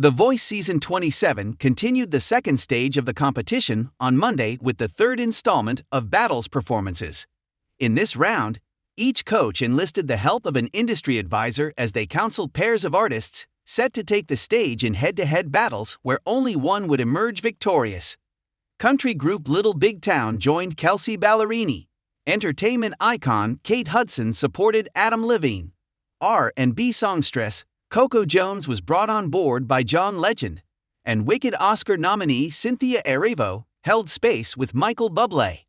The Voice Season 27 continued the second stage of the competition on Monday with the third installment of Battles performances. In this round, each coach enlisted the help of an industry advisor as they counseled pairs of artists set to take the stage in head-to-head battles where only one would emerge victorious. Country group Little Big Town joined Kelsea Ballerini. Entertainment icon Kate Hudson supported Adam Levine. R&B songstress Coco Jones was brought on board by John Legend. And Wicked Oscar nominee Cynthia Erivo held space with Michael Bublé.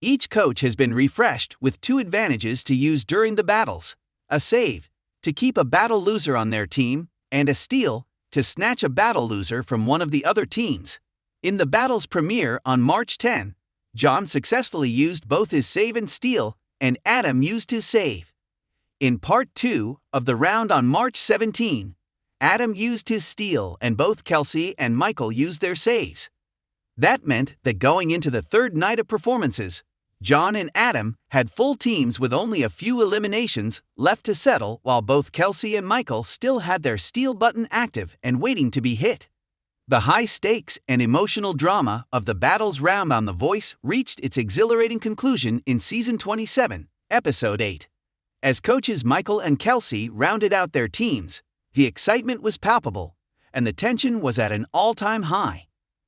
Each coach has been refreshed with two advantages to use during the battles: a save, to keep a battle loser on their team, and a steal, to snatch a battle loser from one of the other teams. In the battle's premiere on March 10, John successfully used both his save and steal, and Adam used his save. In Part 2 of the round on March 17, Adam used his steal and both Kelsea and Michael used their saves. That meant that going into the third night of performances, John and Adam had full teams with only a few eliminations left to settle, while both Kelsea and Michael still had their steal button active and waiting to be hit. The high stakes and emotional drama of the battles round on The Voice reached its exhilarating conclusion in Season 27, Episode 8. As coaches Michael and Kelsea rounded out their teams, the excitement was palpable, and the tension was at an all-time high.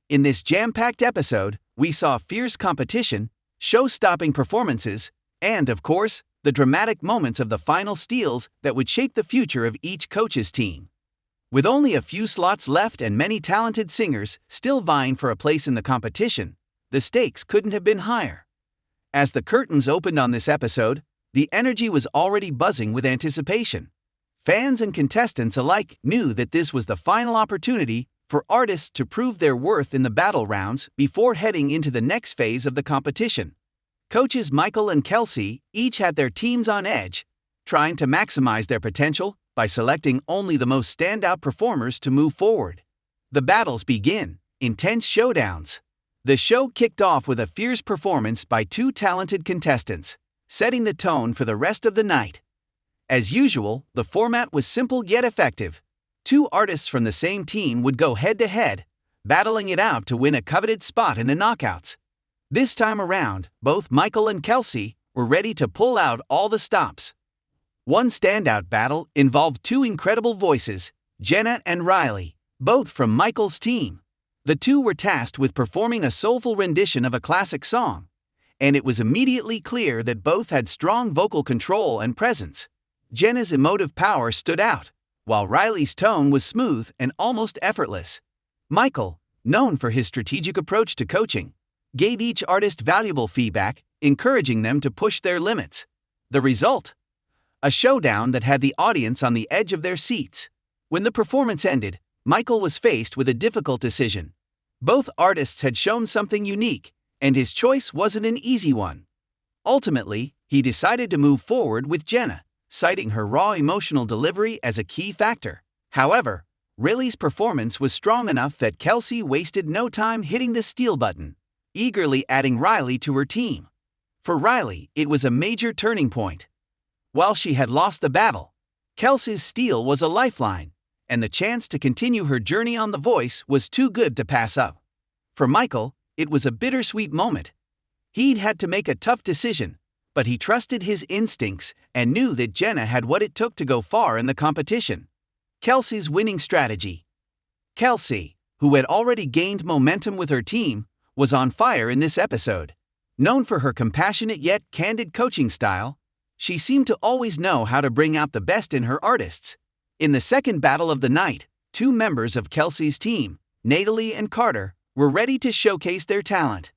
In this jam-packed episode, we saw fierce competition, show-stopping performances, and, of course, the dramatic moments of the final steals that would shape the future of each coach's team. With only a few slots left and many talented singers still vying for a place in the competition, the stakes couldn't have been higher. As the curtains opened on this episode, the energy was already buzzing with anticipation. Fans and contestants alike knew that this was the final opportunity for artists to prove their worth in the battle rounds before heading into the next phase of the competition. Coaches Michael and Kelsea each had their teams on edge, trying to maximize their potential by selecting only the most standout performers to move forward. The battles begin, intense showdowns. The show kicked off with a fierce performance by two talented contestants, setting the tone for the rest of the night. As usual, the format was simple yet effective. Two artists from the same team would go head-to-head, battling it out to win a coveted spot in the knockouts. This time around, both Michael and Kelsea were ready to pull out all the stops. One standout battle involved two incredible voices, Jenna and Riley, both from Michael's team. The two were tasked with performing a soulful rendition of a classic song, and it was immediately clear that both had strong vocal control and presence. Jenna's emotive power stood out, while Riley's tone was smooth and almost effortless. Michael, known for his strategic approach to coaching, gave each artist valuable feedback, encouraging them to push their limits. The result? A showdown that had the audience on the edge of their seats. When the performance ended, Michael was faced with a difficult decision. Both artists had shown something unique, and his choice wasn't an easy one. Ultimately, he decided to move forward with Jenna, citing her raw emotional delivery as a key factor. However, Riley's performance was strong enough that Kelsea wasted no time hitting the steal button, eagerly adding Riley to her team. For Riley, it was a major turning point. While she had lost the battle, Kelsea's steal was a lifeline, and the chance to continue her journey on The Voice was too good to pass up. For Michael, it was a bittersweet moment. He'd had to make a tough decision, but he trusted his instincts and knew that Jenna had what it took to go far in the competition. Kelsea's winning strategy. Kelsea, who had already gained momentum with her team, was on fire in this episode. Known for her compassionate yet candid coaching style, she seemed to always know how to bring out the best in her artists. In the second battle of the night, two members of Kelsea's team, Natalie and Carter, were ready to showcase their talent.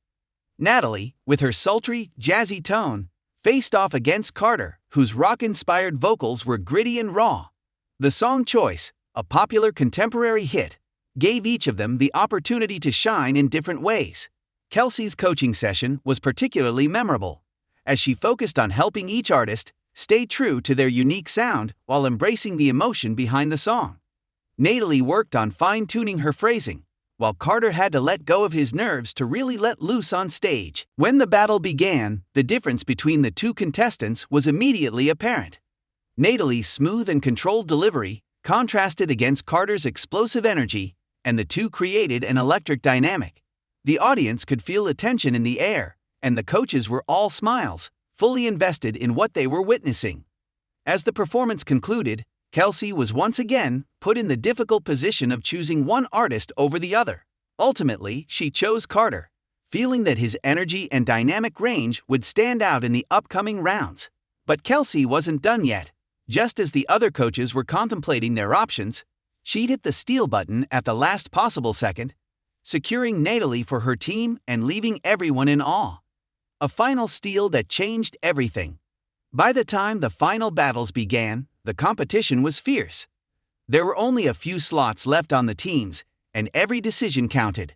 Natalie, with her sultry, jazzy tone, faced off against Carter, whose rock-inspired vocals were gritty and raw. The song choice, a popular contemporary hit, gave each of them the opportunity to shine in different ways. Kelsea's coaching session was particularly memorable, as she focused on helping each artist stay true to their unique sound while embracing the emotion behind the song. Natalie worked on fine-tuning her phrasing, while Carter had to let go of his nerves to really let loose on stage. When the battle began, the difference between the two contestants was immediately apparent. Natalie's smooth and controlled delivery contrasted against Carter's explosive energy, and the two created an electric dynamic. The audience could feel the tension in the air, and the coaches were all smiles, fully invested in what they were witnessing. As the performance concluded, Kelsea was once again put in the difficult position of choosing one artist over the other. Ultimately, she chose Carter, feeling that his energy and dynamic range would stand out in the upcoming rounds. But Kelsea wasn't done yet. Just as the other coaches were contemplating their options, she'd hit the steal button at the last possible second, securing Natalie for her team and leaving everyone in awe. A final steal that changed everything. By the time the final battles began, the competition was fierce. There were only a few slots left on the teams, and every decision counted.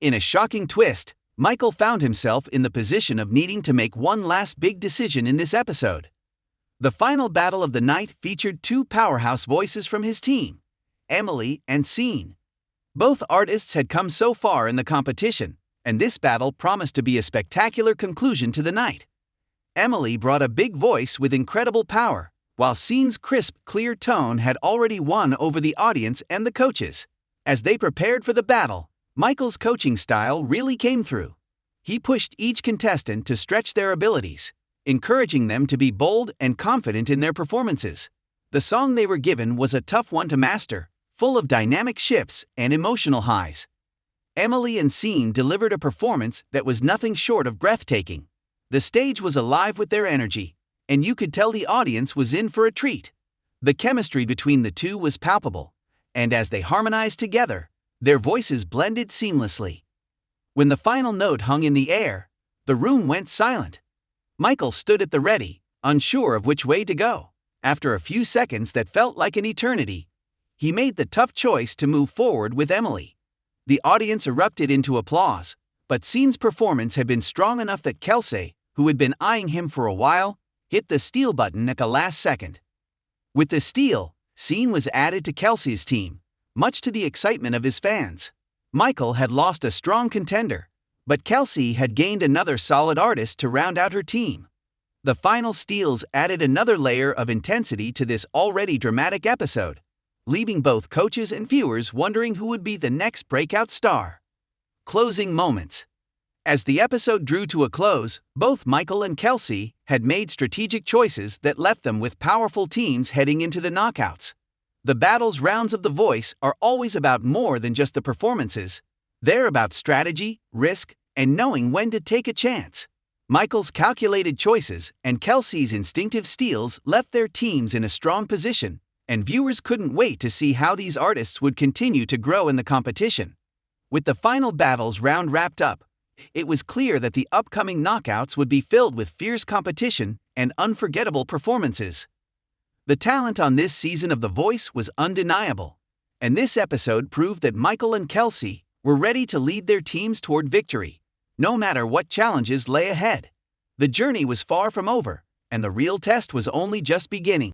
In a shocking twist, Michael found himself in the position of needing to make one last big decision in this episode. The final battle of the night featured two powerhouse voices from his team, Emily and Scene. Both artists had come so far in the competition, and this battle promised to be a spectacular conclusion to the night. Emily brought a big voice with incredible power, while Scene's crisp, clear tone had already won over the audience and the coaches. As they prepared for the battle, Michael's coaching style really came through. He pushed each contestant to stretch their abilities, encouraging them to be bold and confident in their performances. The song they were given was a tough one to master, full of dynamic shifts and emotional highs. Emily and Scene delivered a performance that was nothing short of breathtaking. The stage was alive with their energy, and you could tell the audience was in for a treat. The chemistry between the two was palpable, and as they harmonized together, their voices blended seamlessly. When the final note hung in the air, the room went silent. Michael stood at the ready, unsure of which way to go. After a few seconds that felt like an eternity, he made the tough choice to move forward with Emily. The audience erupted into applause, but Scene's performance had been strong enough that Kelsea, who had been eyeing him for a while, hit the steal button at the last second. With the steal, Scene was added to Kelsea's team, much to the excitement of his fans. Michael had lost a strong contender, but Kelsea had gained another solid artist to round out her team. The final steals added another layer of intensity to this already dramatic episode, leaving both coaches and viewers wondering who would be the next breakout star. Closing moments. As the episode drew to a close, both Michael and Kelsea had made strategic choices that left them with powerful teams heading into the knockouts. The battles rounds of The Voice are always about more than just the performances. They're about strategy, risk, and knowing when to take a chance. Michael's calculated choices and Kelsea's instinctive steals left their teams in a strong position, and viewers couldn't wait to see how these artists would continue to grow in the competition. With the final battles round wrapped up, it was clear that the upcoming knockouts would be filled with fierce competition and unforgettable performances. The talent on this season of The Voice was undeniable, and this episode proved that Michael and Kelsea were ready to lead their teams toward victory, no matter what challenges lay ahead. The journey was far from over, and the real test was only just beginning.